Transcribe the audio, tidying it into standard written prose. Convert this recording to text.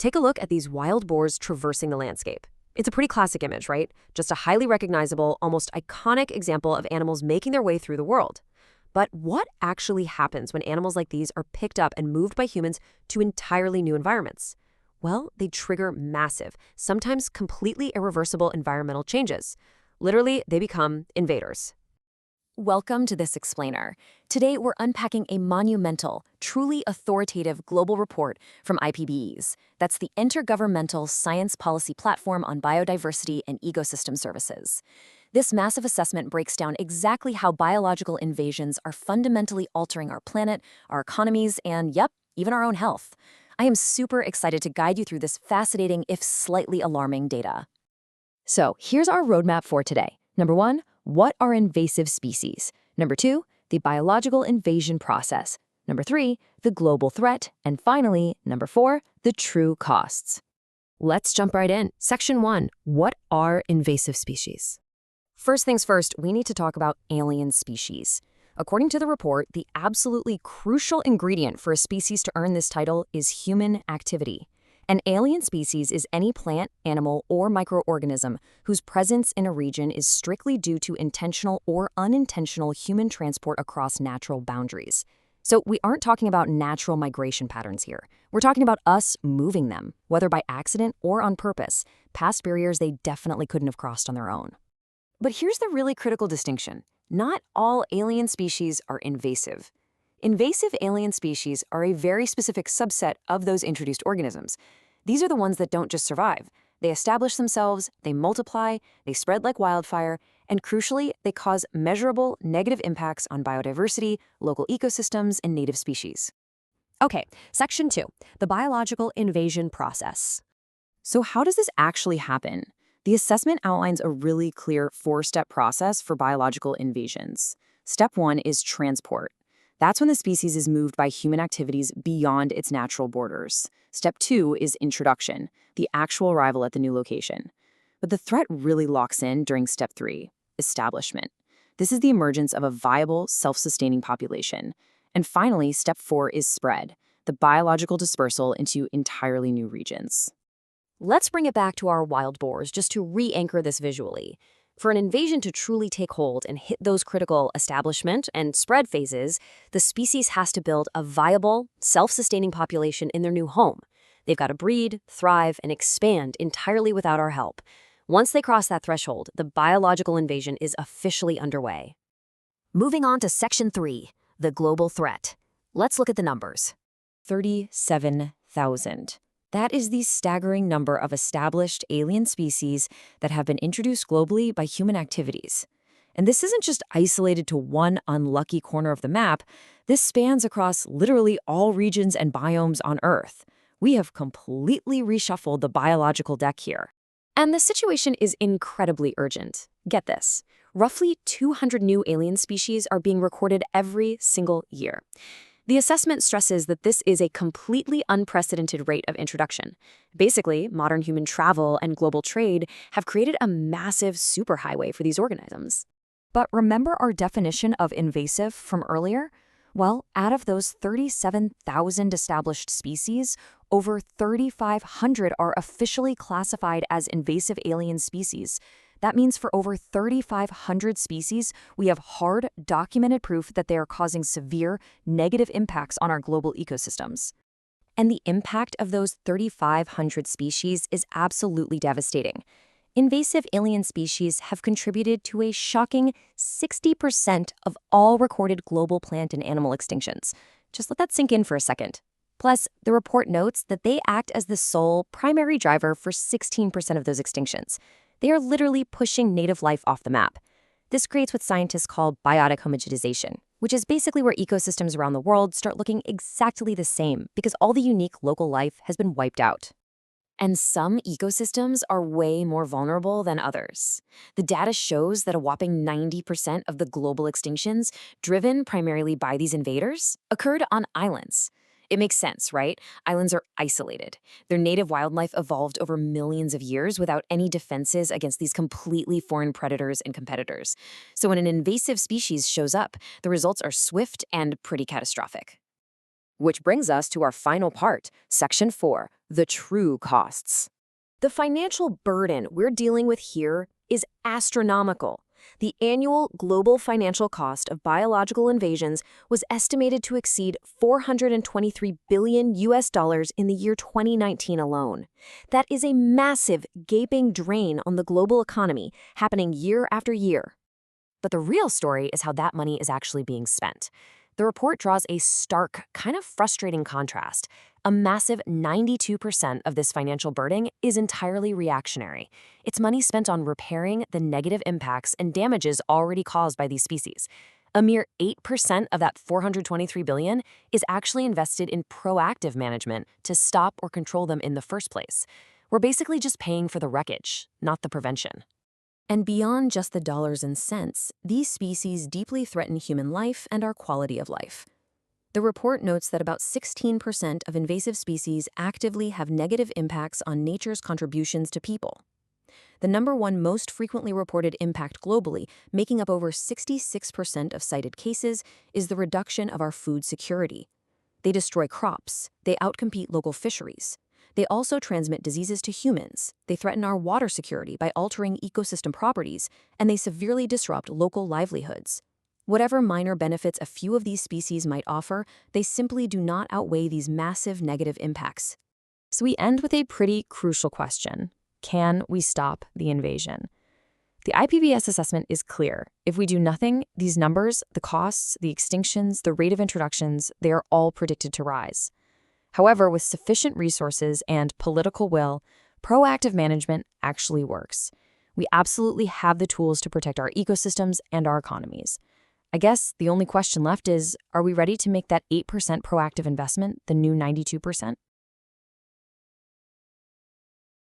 Take a look at these wild boars traversing the landscape. It's a pretty classic image, right? Just a highly recognizable, almost iconic example of animals making their way through the world. But what actually happens when animals like these are picked up and moved by humans to entirely new environments? Well, they trigger massive, sometimes completely irreversible environmental changes. Literally, they become invaders. Welcome to this explainer. Today, we're unpacking a monumental, truly authoritative global report from IPBES. That's the Intergovernmental Science Policy Platform on Biodiversity and Ecosystem Services. This massive assessment breaks down exactly how biological invasions are fundamentally altering our planet, our economies, and, yep, even our own health. I am super excited to guide you through this fascinating, if slightly alarming, data. So, here's our roadmap for today. Number 1, what are invasive species? Number 2, the biological invasion process. Number 3, the global threat. And finally, number 4, the true costs. Let's jump right in. Section 1, what are invasive species? First things first, we need to talk about alien species. According to the report, the absolutely crucial ingredient for a species to earn this title is human activity. An alien species is any plant, animal, or microorganism whose presence in a region is strictly due to intentional or unintentional human transport across natural boundaries. So we aren't talking about natural migration patterns here. We're talking about us moving them, whether by accident or on purpose, past barriers they definitely couldn't have crossed on their own. But here's the really critical distinction. Not all alien species are invasive. Invasive alien species are a very specific subset of those introduced organisms. These are the ones that don't just survive. They establish themselves, they multiply, they spread like wildfire, and crucially, they cause measurable negative impacts on biodiversity, local ecosystems, and native species. Okay, Section 2, the biological invasion process. So how does this actually happen? The assessment outlines a really clear 4-step process for biological invasions. Step 1 is transport. That's when the species is moved by human activities beyond its natural borders. Step 2 is introduction, the actual arrival at the new location. But the threat really locks in during Step 3, establishment. This is the emergence of a viable, self-sustaining population. And finally, Step 4 is spread, the biological dispersal into entirely new regions. Let's bring it back to our wild boars just to re-anchor this visually. For an invasion to truly take hold and hit those critical establishment and spread phases, the species has to build a viable, self-sustaining population in their new home. They've got to breed, thrive, and expand entirely without our help. Once they cross that threshold, the biological invasion is officially underway. Moving on to Section 3, the global threat. Let's look at the numbers. 37,000. That is the staggering number of established alien species that have been introduced globally by human activities. And this isn't just isolated to one unlucky corner of the map. This spans across literally all regions and biomes on Earth. We have completely reshuffled the biological deck here. And the situation is incredibly urgent. Get this. Roughly 200 new alien species are being recorded every single year. The assessment stresses that this is a completely unprecedented rate of introduction. Basically, modern human travel and global trade have created a massive superhighway for these organisms. But remember our definition of invasive from earlier? Well, out of those 37,000 established species, over 3,500 are officially classified as invasive alien species. That means for over 3,500 species, we have hard, documented proof that they are causing severe, negative impacts on our global ecosystems. And the impact of those 3,500 species is absolutely devastating. Invasive alien species have contributed to a shocking 60% of all recorded global plant and animal extinctions. Just let that sink in for a second. Plus, the report notes that they act as the sole primary driver for 16% of those extinctions. They are literally pushing native life off the map. This creates what scientists call biotic homogenization, which is basically where ecosystems around the world start looking exactly the same because all the unique local life has been wiped out. And some ecosystems are way more vulnerable than others. The data shows that a whopping 90% of the global extinctions, driven primarily by these invaders, occurred on islands. It makes sense, right? Islands are isolated. Their native wildlife evolved over millions of years without any defenses against these completely foreign predators and competitors. So when an invasive species shows up, the results are swift and pretty catastrophic. Which brings us to our final part, Section 4, the true costs. The financial burden we're dealing with here is astronomical. The annual global financial cost of biological invasions was estimated to exceed $423 billion in the year 2019 alone. That is a massive, gaping drain on the global economy, happening year after year. But the real story is how that money is actually being spent. The report draws a stark, kind of frustrating contrast. A massive 92% of this financial burden is entirely reactionary. It's money spent on repairing the negative impacts and damages already caused by these species. A mere 8% of that $423 billion is actually invested in proactive management to stop or control them in the first place. We're basically just paying for the wreckage, not the prevention. And beyond just the dollars and cents, these species deeply threaten human life and our quality of life. The report notes that about 16% of invasive species actively have negative impacts on nature's contributions to people. The number one most frequently reported impact globally, making up over 66% of cited cases, is the reduction of our food security. They destroy crops. They outcompete local fisheries. They also transmit diseases to humans. They threaten our water security by altering ecosystem properties, and they severely disrupt local livelihoods. Whatever minor benefits a few of these species might offer, they simply do not outweigh these massive negative impacts. So we end with a pretty crucial question. Can we stop the invasion? The IPBES assessment is clear. If we do nothing, these numbers, the costs, the extinctions, the rate of introductions, they are all predicted to rise. However, with sufficient resources and political will, proactive management actually works. We absolutely have the tools to protect our ecosystems and our economies. I guess the only question left is, are we ready to make that 8% proactive investment the new 92%?